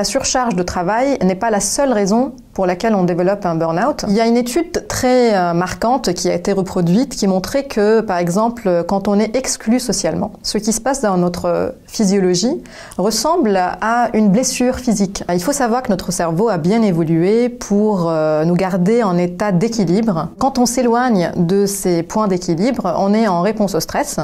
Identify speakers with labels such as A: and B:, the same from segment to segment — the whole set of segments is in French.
A: la surcharge de travail n'est pas la seule raison pour laquelle on développe un burn-out. Il y a une étude très marquante qui a été reproduite qui montrait que, par exemple, quand on est exclu socialement, ce qui se passe dans notre physiologie ressemble à une blessure physique. Il faut savoir que notre cerveau a bien évolué pour nous garder en état d'équilibre. Quand on s'éloigne de ces points d'équilibre, on est en réponse au stress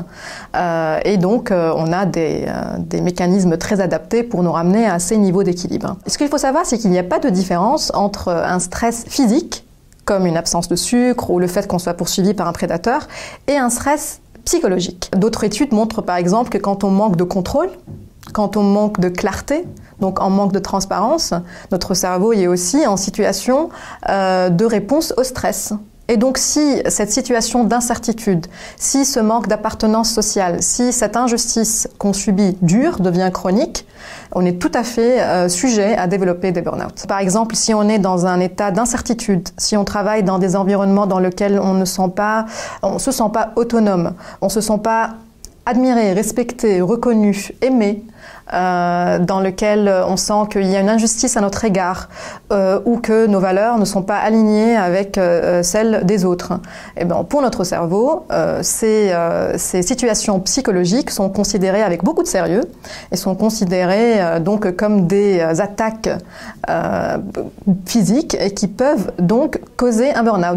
A: et donc on a des mécanismes très adaptés pour nous ramener à ces niveaux d'équilibre. Ce qu'il faut savoir, c'est qu'il n'y a pas de différence entre un stress physique, comme une absence de sucre ou le fait qu'on soit poursuivi par un prédateur, et un stress psychologique. D'autres études montrent par exemple que quand on manque de contrôle, quand on manque de clarté, donc en manque de transparence, notre cerveau est aussi en situation de réponse au stress. Et donc si cette situation d'incertitude, si ce manque d'appartenance sociale, si cette injustice qu'on subit dure, devient chronique, on est tout à fait sujet à développer des burn-out. Par exemple, si on est dans un état d'incertitude, si on travaille dans des environnements dans lesquels on se sent pas autonome, on se sent pas admiré, respecté, reconnu, aimé, dans lequel on sent qu'il y a une injustice à notre égard ou que nos valeurs ne sont pas alignées avec celles des autres. Et bien, pour notre cerveau, ces situations psychologiques sont considérées avec beaucoup de sérieux et sont considérées donc comme des attaques physiques et qui peuvent donc causer un burn-out.